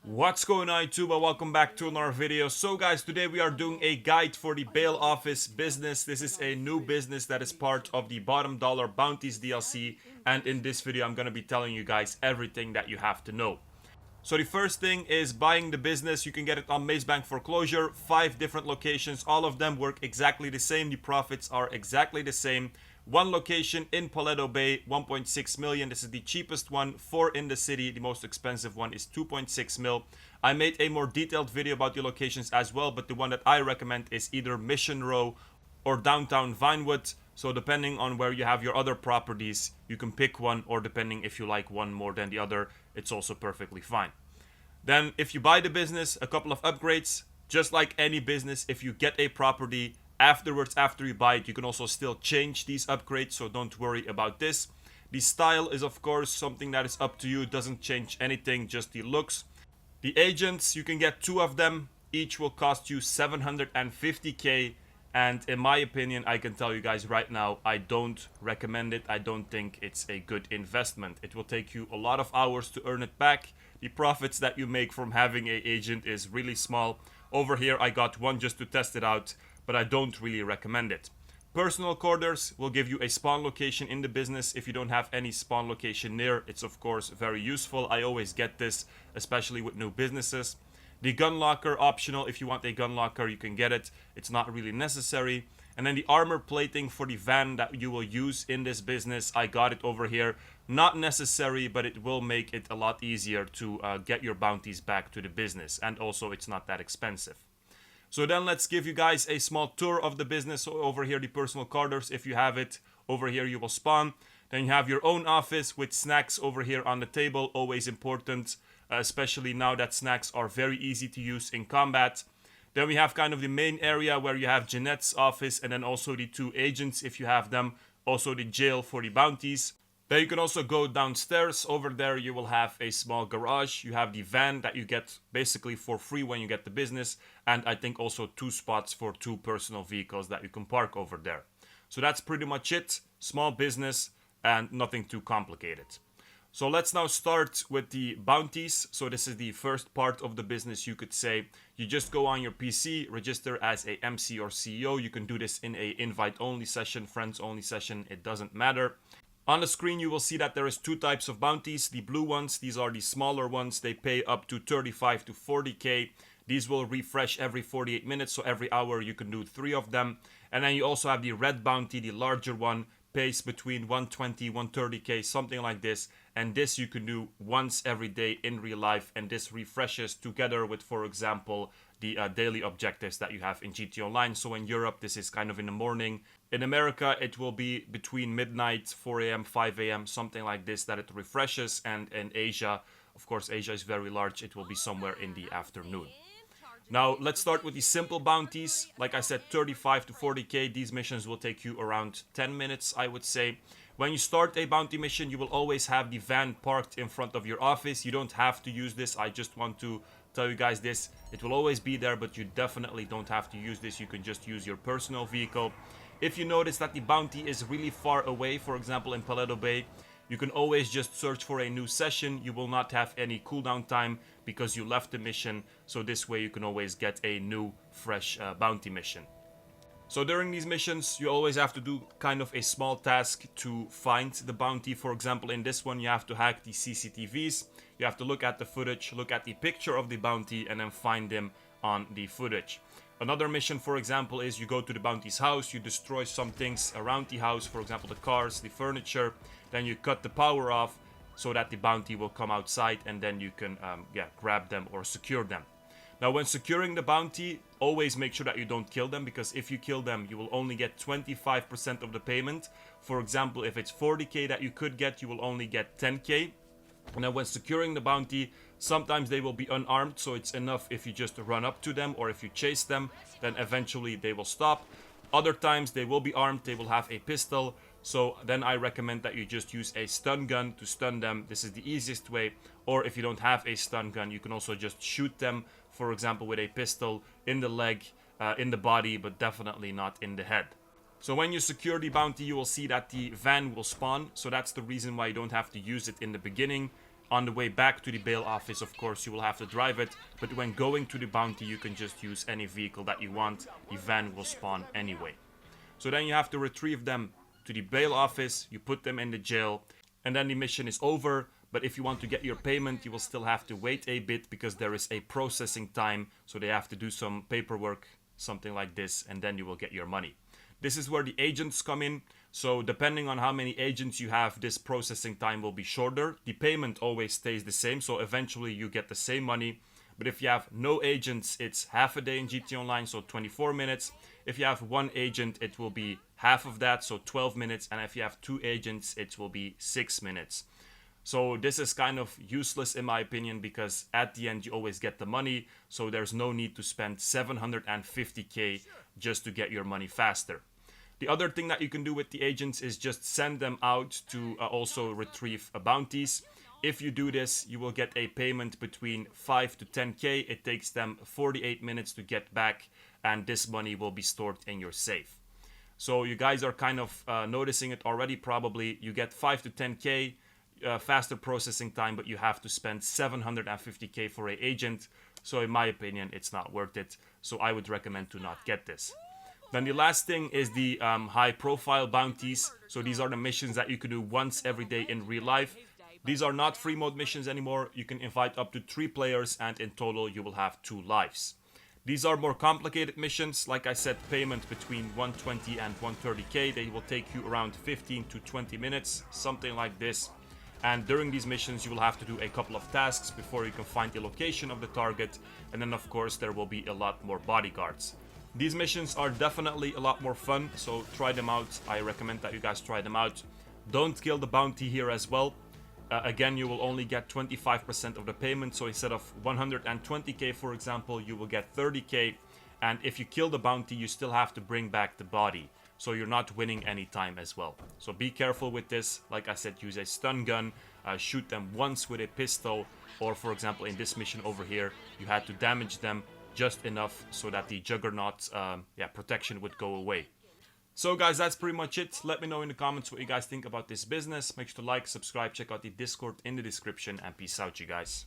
What's going on YouTube, and welcome back to another video. So guys, today we are doing a guide for the bail office business. This is a new business that is part of the bottom dollar bounties DLC, and in this video I'm going to be telling you guys everything that you have to know. So the first thing is buying the business. You can get it on Maze Bank foreclosure, 5 different locations. All of them work exactly the same. The profits are exactly the same. One location in Paleto Bay, 1.6 million. This is the cheapest one. 4 in the city. The most expensive one is 2.6 mil. I made a more detailed video about the locations as well, but the one that I recommend is either Mission Row or downtown Vinewood. So depending on where you have your other properties, you can pick one, or depending if you like one more than the other, it's also perfectly fine. Then if you buy the business, a couple of upgrades. Just like any business, if you get a property afterwards, after you buy it, you can also still change these upgrades, so don't worry about this. The style is of course something that is up to you. It doesn't change anything, just the looks. The agents, you can get 2 of them. Each will cost you 750k, and in my opinion, I can tell you guys right now, I don't recommend it. I don't think it's a good investment. It will take you a lot of hours to earn it back. The profits that you make from having an agent is really small. Over here I got one just to test it out, but I don't really recommend it. Personal quarters will give you a spawn location in the business. If you don't have any spawn location near, it's of course very useful. I always get this, especially with new businesses. The gun locker, optional. If you want a gun locker, you can get it. It's not really necessary. And then the armor plating for the van that you will use in this business, I got it over here. Not necessary, but it will make it a lot easier to get your bounties back to the business. And also, it's not that expensive. So then let's give you guys a small tour of the business. So over here, the personal quarters, if you have it, over here you will spawn. Then you have your own office with snacks over here on the table, always important, especially now that snacks are very easy to use in combat. Then we have kind of the main area where you have Jeanette's office, and then also the 2 agents if you have them. Also the jail for the bounties. Then you can also go downstairs. Over there you will have a small garage. You have the van that you get basically for free when you get the business. And I think also 2 spots for 2 personal vehicles that you can park over there. So that's pretty much it. Small business and nothing too complicated. So let's now start with the bounties. So this is the first part of the business, you could say. You just go on your PC, register as a MC or CEO. You can do this in a invite only session, friends only session, it doesn't matter. On the screen you will see that there is 2 types of bounties. The blue ones, these are the smaller ones. They pay up to 35 to 40k. These will refresh every 48 minutes, so every hour you can do 3 of them. And then you also have the red bounty, the larger one, pays between 120, 130k, something like this. And this you can do once every day in real life, and this refreshes together with, for example, the daily objectives that you have in GT Online. So in Europe, this is kind of in the morning. In America, it will be between midnight, 4 a.m., 5 a.m., something like this, that it refreshes. And in Asia, of course, Asia is very large, it will be somewhere in the afternoon. Now, let's start with the simple bounties. Like I said, 35 to 40k. These missions will take you around 10 minutes, I would say. When you start a bounty mission, you will always have the van parked in front of your office. You don't have to use this. I just want to tell you guys this. It will always be there, but you definitely don't have to use this. You can just use your personal vehicle. If you notice that the bounty is really far away, for example in Paleto Bay, you can always just search for a new session. You will not have any cooldown time because you left the mission. So this way you can always get a new, fresh bounty mission. So during these missions, you always have to do kind of a small task to find the bounty. For example, in this one, you have to hack the CCTVs. You have to look at the footage, look at the picture of the bounty, and then find them on the footage. Another mission, for example, is you go to the bounty's house, you destroy some things around the house, for example, the cars, the furniture, then you cut the power off so that the bounty will come outside, and then you can grab them or secure them. Now, when securing the bounty, always make sure that you don't kill them, because if you kill them, you will only get 25% of the payment. For example, if it's 40k that you could get, you will only get 10k. And then when securing the bounty, sometimes they will be unarmed, so it's enough if you just run up to them, or if you chase them, then eventually they will stop. Other times they will be armed, they will have a pistol, so then I recommend that you just use a stun gun to stun them. This is the easiest way. Or if you don't have a stun gun, you can also just shoot them, for example with a pistol, in the leg, in the body, but definitely not in the head. So when you secure the bounty, you will see that the van will spawn. So that's the reason why you don't have to use it in the beginning. On the way back to the bail office, of course, you will have to drive it, but when going to the bounty, you can just use any vehicle that you want. The van will spawn anyway. So then you have to retrieve them to the bail office, you put them in the jail, and then the mission is over. But if you want to get your payment, you will still have to wait a bit because there is a processing time. So they have to do some paperwork, something like this, and then you will get your money. This is where the agents come in. So depending on how many agents you have, this processing time will be shorter. The payment always stays the same, so eventually you get the same money. But if you have no agents, it's half a day in GT Online, so 24 minutes. If you have one agent, it will be half of that, so 12 minutes. And if you have two agents, it will be 6 minutes. So this is kind of useless in my opinion, because at the end you always get the money. So there's no need to spend 750k just to get your money faster. The other thing that you can do with the agents is just send them out to also retrieve bounties. If you do this, you will get a payment between 5 to 10k. It takes them 48 minutes to get back, and this money will be stored in your safe. So you guys are kind of noticing it already probably. You get 5 to 10k. Faster processing time, but you have to spend 750k for an agent. So in my opinion, it's not worth it. So I would recommend to not get this. Then the last thing is the high profile bounties. So these are the missions that you can do once every day in real life. These are not free mode missions anymore. You can invite up to 3 players, and in total you will have 2 lives. These are more complicated missions. Like I said, payment between 120 and 130k. They will take you around 15 to 20 minutes, something like this. And during these missions, you will have to do a couple of tasks before you can find the location of the target. And then, of course, there will be a lot more bodyguards. These missions are definitely a lot more fun, so try them out. I recommend that you guys try them out. Don't kill the bounty here as well. Again, you will only get 25% of the payment. So instead of 120k, for example, you will get 30k. And if you kill the bounty, you still have to bring back the body. So you're not winning any time as well. So be careful with this. Like I said, use a stun gun, shoot them once with a pistol, or for example in this mission over here, you had to damage them just enough so that the Juggernaut protection would go away. So guys, that's pretty much it. Let me know in the comments what you guys think about this business. Make sure to like, subscribe, check out the Discord in the description, and peace out, you guys.